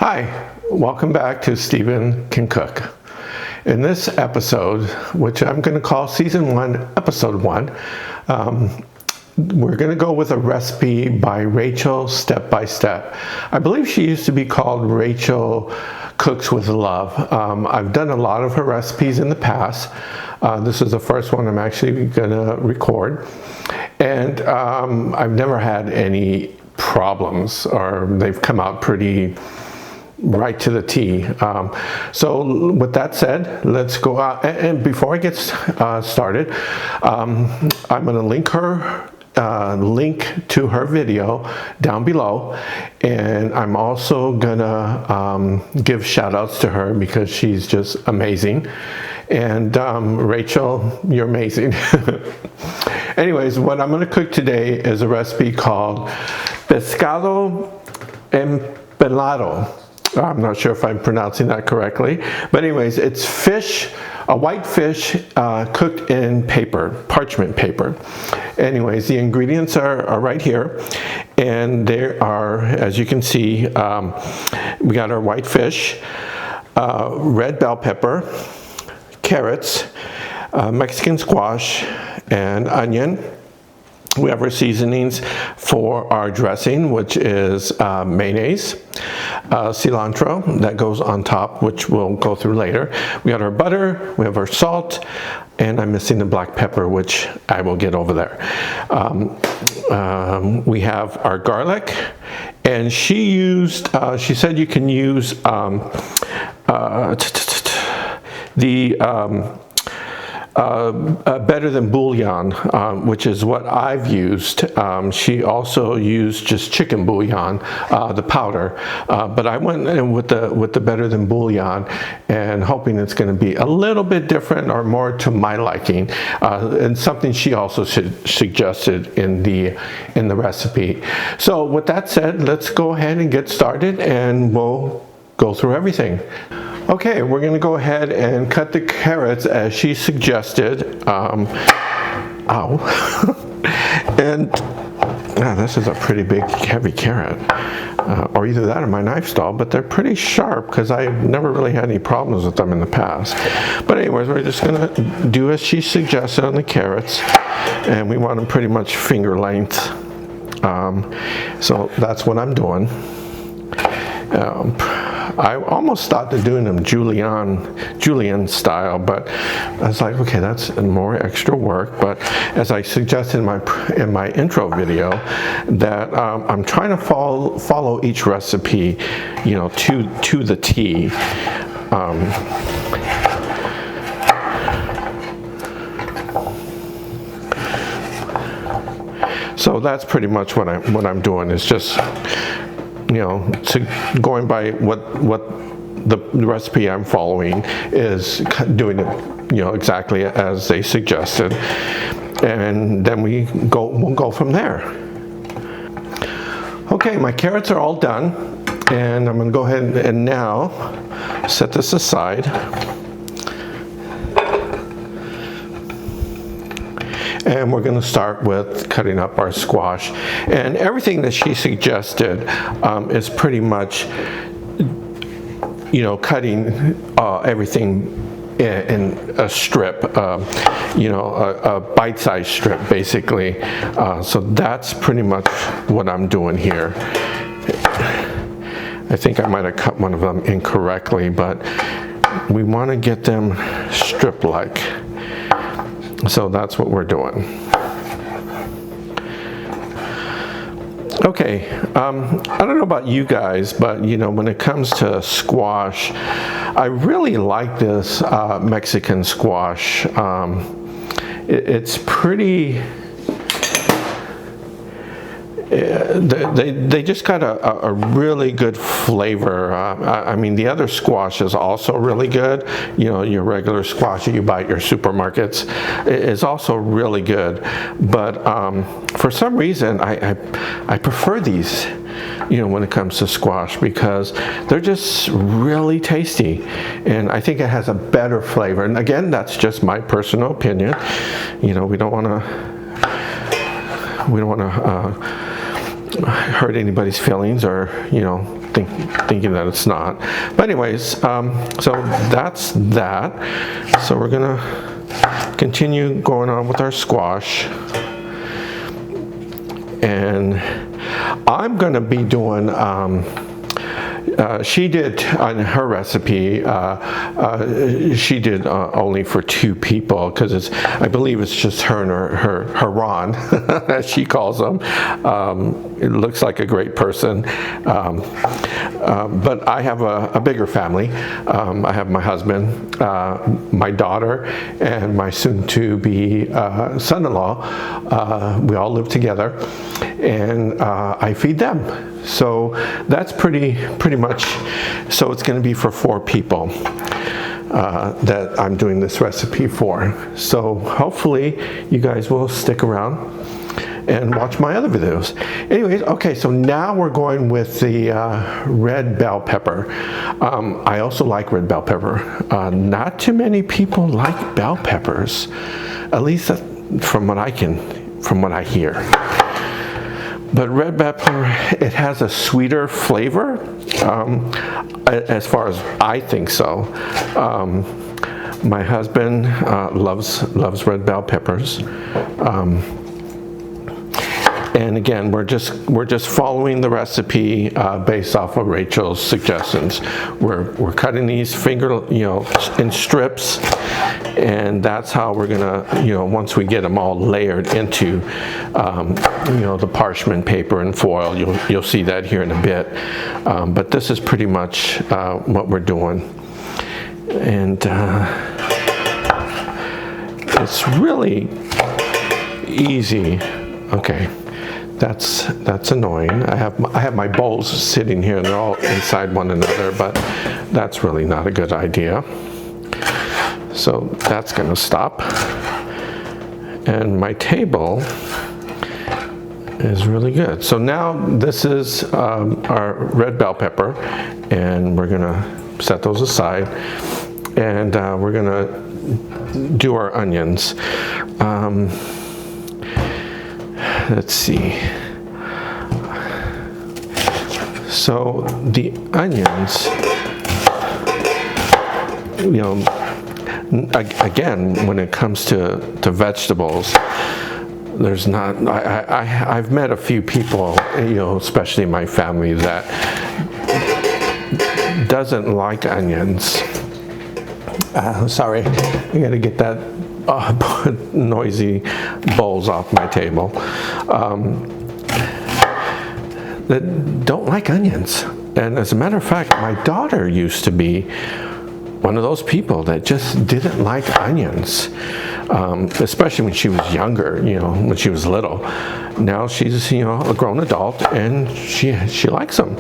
Hi, welcome back to Stephen Can Cook. In this episode, which I'm going to call Season 1, Episode 1, we're going to go with a recipe by Rachel Step by Step. I believe she used to be called Rachel Cooks with Love. I've done a lot of her recipes in the past. This is the first one I'm actually going to record. And I've never had any problems, or they've come out pretty right to the T. So with that said, let's go out. And before I get started, I'm going to link to her video down below, and I'm also gonna give shout outs to her because she's just amazing. And Rachel, you're amazing. Anyways, what I'm gonna cook today is a recipe called pescado empelado. I'm not sure if I'm pronouncing that correctly, but anyways, it's fish, a white fish cooked in parchment paper. Anyways, the ingredients are right here, and there are, as you can see, we got our white fish, red bell pepper, carrots, Mexican squash, and onion. We have our seasonings for our dressing, which is mayonnaise, cilantro that goes on top, which we'll go through later. We got our butter, we have our salt, and I'm missing the black pepper, which I will get over there. We have our garlic, and she said you can use better than bouillon, which is what I've used. She also used just chicken bouillon, the powder, but I went in with the better than bouillon, and hoping it's going to be a little bit different or more to my liking, and something she also suggested in the recipe. So with that said, let's go ahead and get started, and we'll go through everything. Okay, we're going to go ahead and cut the carrots as she suggested. And this is a pretty big, heavy carrot. Or either that or my knife stall, but they're pretty sharp because I've never really had any problems with them in the past. But anyways, we're just going to do as she suggested on the carrots, and we want them pretty much finger length. So that's what I'm doing. I almost thought of doing them julienne style, but I was like, okay, that's more extra work. But as I suggested in my intro video, that I'm trying to follow each recipe, to the T. So that's pretty much what I'm doing, is just going by what the recipe I'm following is, doing it exactly as they suggested, and then we'll go from there. Okay, my carrots are all done, and I'm going to go ahead and now set this aside. And we're going to start with cutting up our squash. And everything that she suggested is pretty much, cutting everything in a strip, a bite-sized strip, basically. So that's pretty much what I'm doing here. I think I might have cut one of them incorrectly, but we want to get them strip-like. So that's what we're doing. Okay, I don't know about you guys, but when it comes to squash, I really like this Mexican squash. It's pretty. They just got a really good flavor. I mean, the other squash is also really good. Your regular squash that you buy at your supermarkets is also really good. But for some reason, I prefer these, when it comes to squash, because they're just really tasty. And I think it has a better flavor. And again, that's just my personal opinion. We don't want to hurt anybody's feelings, or thinking that it's not. But anyways, so that's that. So we're gonna continue going on with our squash. And I'm gonna be doing, she did on her recipe, she did only for 2 people, because I believe it's just her and her Ron, as she calls them. It looks like a great person. But I have a bigger family. I have my husband, my daughter, and my soon-to-be son-in-law. We all live together, and I feed them. So that's pretty much, so it's going to be for 4 people that I'm doing this recipe for. So hopefully you guys will stick around and watch my other videos. Anyways, okay, so now we're going with the red bell pepper. I also like red bell pepper. Not too many people like bell peppers, at least from what I hear. But red bell pepper, it has a sweeter flavor, as far as I think so. My husband loves red bell peppers. And again, we're just following the recipe based off of Rachel's suggestions. We're cutting these in strips, and that's how we're gonna, once we get them all layered into, the parchment paper and foil. You'll see that here in a bit. But this is pretty much what we're doing, and it's really easy. Okay. That's annoying. I have my bowls sitting here and they're all inside one another, but that's really not a good idea. So that's going to stop. And my table is really good. So now this is our red bell pepper, and we're going to set those aside, and we're going to do our onions. Let's see. So the onions, again, when it comes to vegetables, there's not. I've met a few people, especially in my family, that doesn't like onions. Sorry, I got to get that noisy bowls off my table, that don't like onions. And as a matter of fact, my daughter used to be one of those people that just didn't like onions, especially when she was younger, when she was little. Now she's, a grown adult, and she likes them,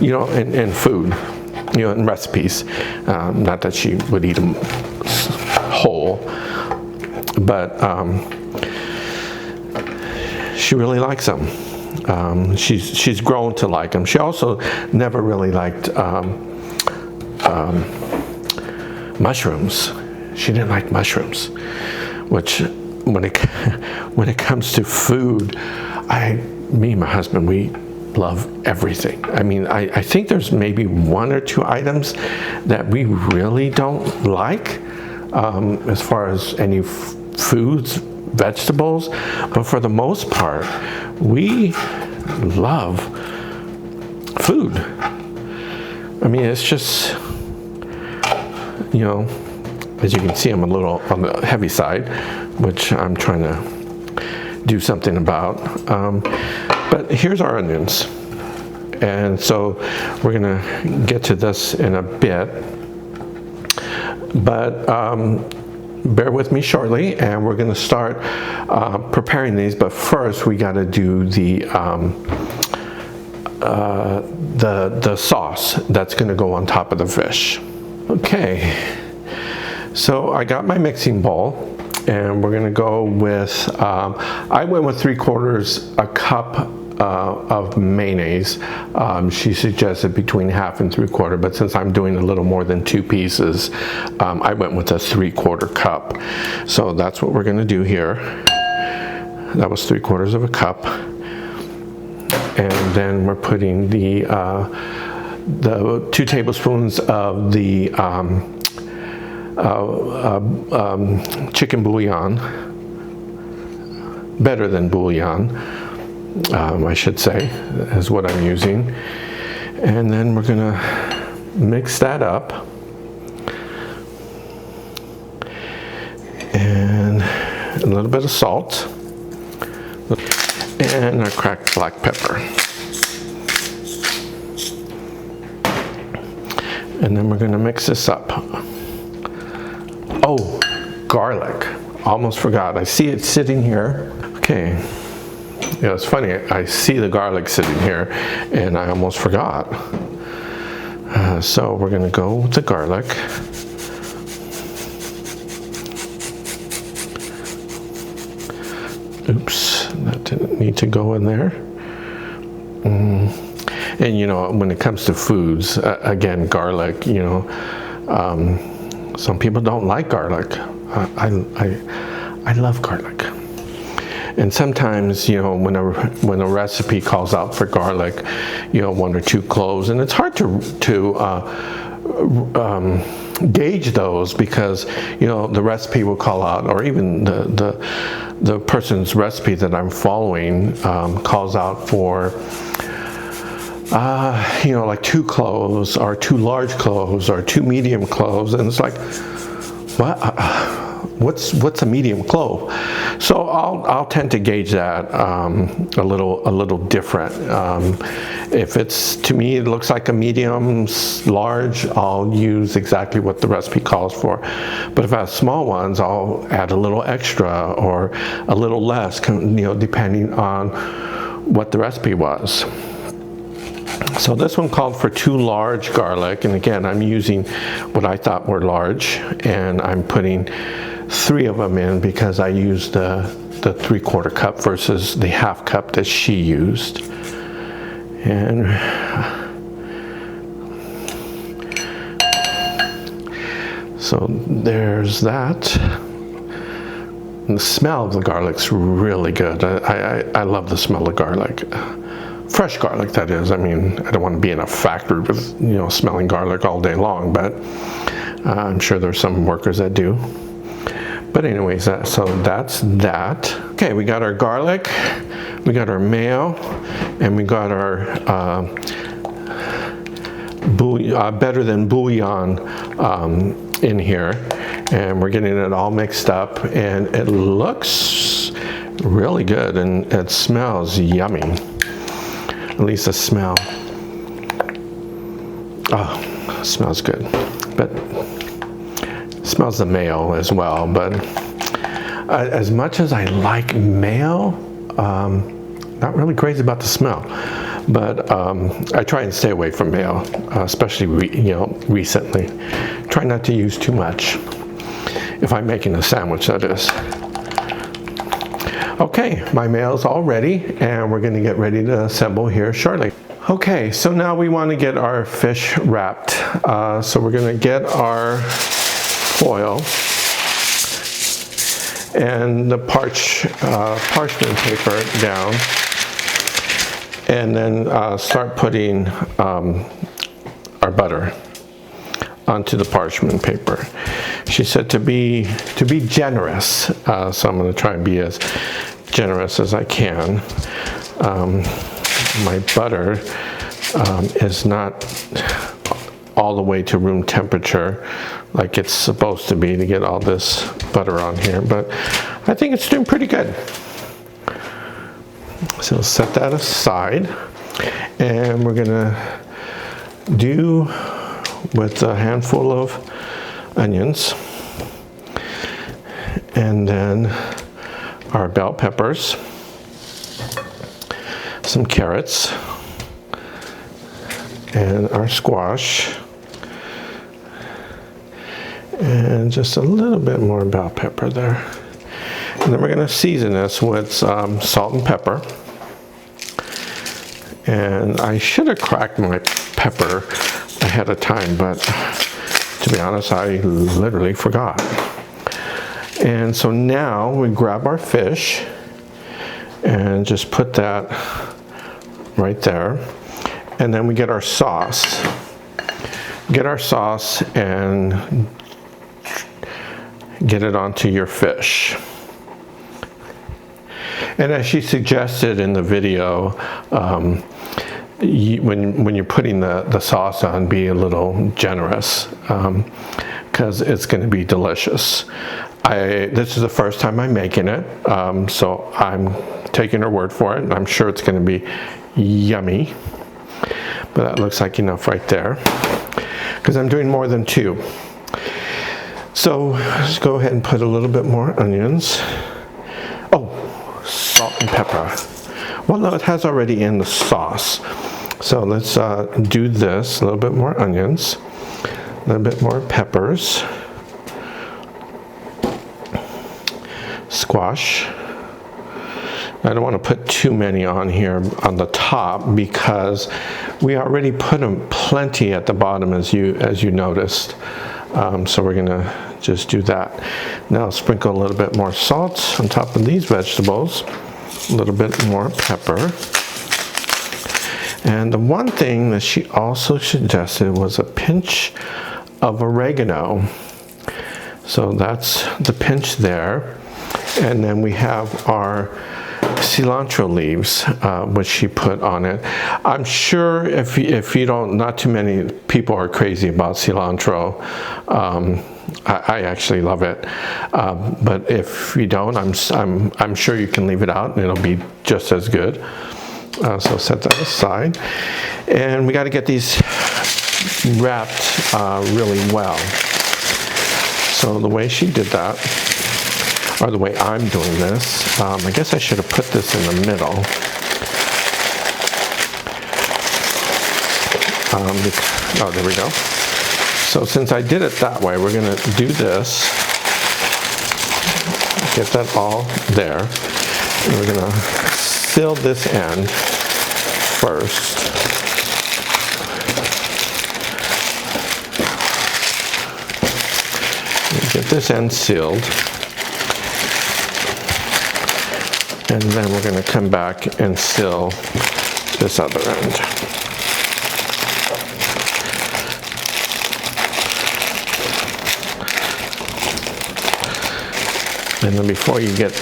in food, in recipes. Not that she would eat them whole, but she really likes them. She's grown to like them. She also never really liked mushrooms. She didn't like mushrooms, which when it comes to food, me and my husband, we love everything. I mean, I think there's maybe 1 or 2 items that we really don't like, as far as any foods, vegetables, but for the most part, we love food. I mean, it's just, as you can see, I'm a little on the heavy side, which I'm trying to do something about. But here's our onions. And so we're gonna get to this in a bit. But bear with me shortly, and we're going to start preparing these. But first, we got to do the sauce that's going to go on top of the fish. Okay, so I got my mixing bowl, and we're going to go with. I went with 3/4 cup of mayonnaise. She suggested between 1/2 and 3/4, but since I'm doing a little more than 2 pieces, I went with a 3/4 cup. So that's what we're going to do here. That was 3/4 of a cup. And then we're putting the the 2 tablespoons of the chicken bouillon, better than bouillon, I should say, is what I'm using. And then we're gonna mix that up. And a little bit of salt. And our cracked black pepper. And then we're gonna mix this up. Oh, garlic. Almost forgot. I see it sitting here. Okay. Yeah, it's funny. I see the garlic sitting here, and I almost forgot. So we're gonna go with the garlic. Oops, that didn't need to go in there. And you know, when it comes to foods, again, garlic, you know, some people don't like garlic. I love garlic. And sometimes, you know, when a recipe calls out for garlic, you know, 1 or 2 cloves, and it's hard to gauge those because, you know, the recipe will call out, or even the person's recipe that I'm following calls out for, you know, like 2 cloves, or 2 large cloves, or 2 medium cloves, and it's like, what? What's a medium clove? So I'll tend to gauge that a little different. If it's, to me, it looks like a medium large, I'll use exactly what the recipe calls for. But if I have small ones, I'll add a little extra or a little less, you know, depending on what the recipe was. So this one called for 2 large garlic, and again, I'm using what I thought were large, and I'm putting 3 of them in because I used the 3/4 cup versus the 1/2 cup that she used. And so there's that. And the smell of the garlic's really good. I love the smell of garlic. Fresh garlic, that is. I mean, I don't want to be in a factory with, you know, smelling garlic all day long, but I'm sure there's some workers that do. But anyways, so that's that. Okay, we got our garlic, we got our mayo, and we got our better than bouillon in here. And we're getting it all mixed up, and it looks really good, and it smells yummy. At least the smell. Oh, it smells good. But it smells the mayo as well. But as much as I like mayo, not really crazy about the smell. But I try and stay away from mayo, especially recently. Try not to use too much. If I'm making a sandwich, that is. Okay, my mayo's all ready, and we're gonna get ready to assemble here shortly. Okay, so now we wanna get our fish wrapped. So we're gonna get our foil and the parchment paper down, and then start putting our butter onto the parchment paper. She said to be generous, so I'm going to try and be as generous as I can. My butter is not all the way to room temperature like it's supposed to be to get all this butter on here, but I think it's doing pretty good. So set that aside, and we're gonna do with a handful of onions, and then our bell peppers, some carrots, and our squash, and just a little bit more bell pepper there. And then we're going to season this with salt and pepper. And I should have cracked my pepper ahead of time, but to be honest, I literally forgot. And so now we grab our fish and just put that right there. and then we get our sauce. Get our sauce and get it onto your fish. And as she suggested in the video, when you're putting the sauce on, be a little generous, because it's going to be delicious. This is the first time I'm making it, so I'm taking her word for it, and I'm sure it's going to be yummy. But that looks like enough right there, because I'm doing more than 2. So let's go ahead and put a little bit more onions. Oh, salt and pepper. Well, no, it has already in the sauce. So let's do this, a little bit more onions, a little bit more peppers, squash. I don't want to put too many on here on the top because we already put them plenty at the bottom, as you noticed. So we're gonna just do that. Now sprinkle a little bit more salt on top of these vegetables, a little bit more pepper. And the one thing that she also suggested was a pinch of oregano. So that's the pinch there. And then we have our cilantro leaves, which she put on it. I'm sure if you don't, not too many people are crazy about cilantro. I actually love it, but if you don't, I'm sure you can leave it out and it'll be just as good. So set that aside, and we got to get these wrapped really well. So the way she did that, or the way I'm doing this, I guess I should have put this in the middle. Oh, there we go. So since I did it that way, we're going to do this, get that all there, and we're going to seal this end first. Get this end sealed. And then we're going to come back and seal this other end. And then before you get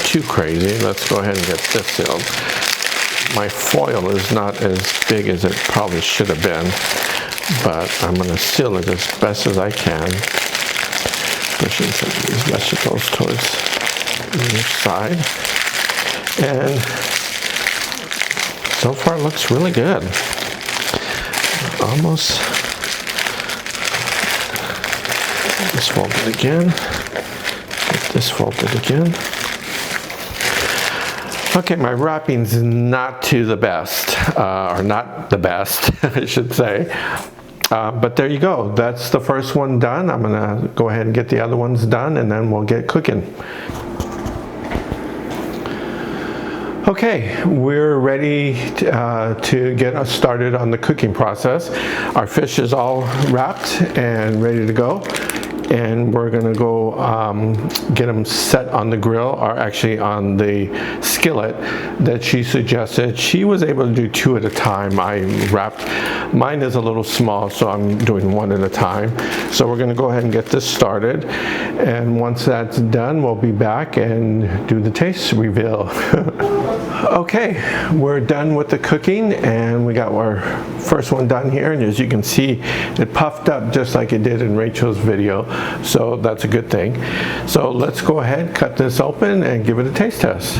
too crazy, let's go ahead and get this sealed. My foil is not as big as it probably should have been, but I'm going to seal it as best as I can. Pushing some of these vegetables towards each side. And so far it looks really good. Almost. This folded again. Get this folded again. Okay, my wrapping's not to the best, or not the best, I should say. But there you go. That's the first one done. I'm gonna go ahead and get the other ones done, and then we'll get cooking. Okay, we're ready to get us started on the cooking process. Our fish is all wrapped and ready to go. And we're gonna go get them set on the grill, or actually on the skillet that she suggested. She was able to do 2 at a time. I wrapped, mine is a little small, so I'm doing 1 at a time. So we're gonna go ahead and get this started. And once that's done, we'll be back and do the taste reveal. Okay, we're done with the cooking, and we got our first one done here. And as you can see, it puffed up just like it did in Rachel's video. So that's a good thing. So let's go ahead, cut this open, and give it a taste test.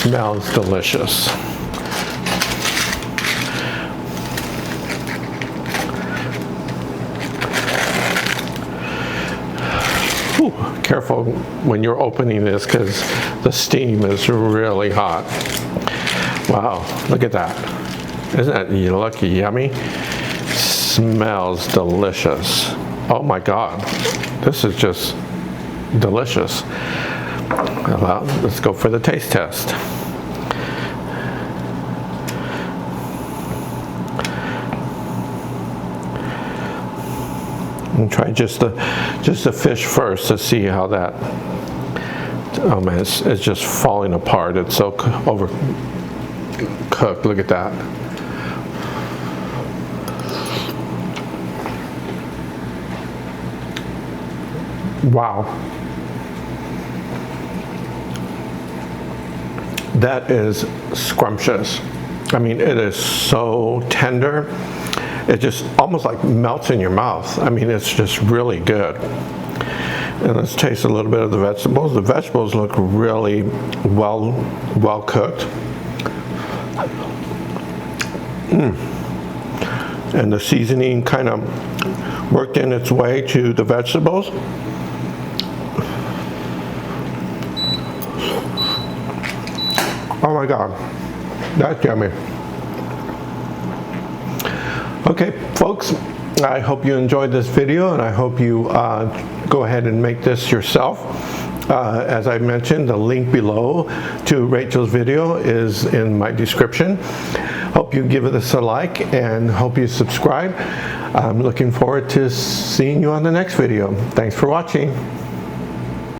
Smells delicious. Whew, careful when you're opening this because the steam is really hot. Wow, look at that. Isn't that yummy? Smells delicious. Oh my God, this is just delicious. Well, let's go for the taste test. And try just the fish first to see how that. Oh man, it's just falling apart. It's so overcooked. Look at that. Wow. That is scrumptious. I mean, it is so tender. It just almost like melts in your mouth. I mean, it's just really good. And let's taste a little bit of the vegetables. The vegetables look really well cooked. And the seasoning kind of worked in its way to the vegetables. Oh my God, that's yummy. Okay, folks, I hope you enjoyed this video, and I hope you go ahead and make this yourself. As I mentioned, the link below to Rachel's video is in my description. Hope you give this a like, and hope you subscribe. I'm looking forward to seeing you on the next video. Thanks for watching.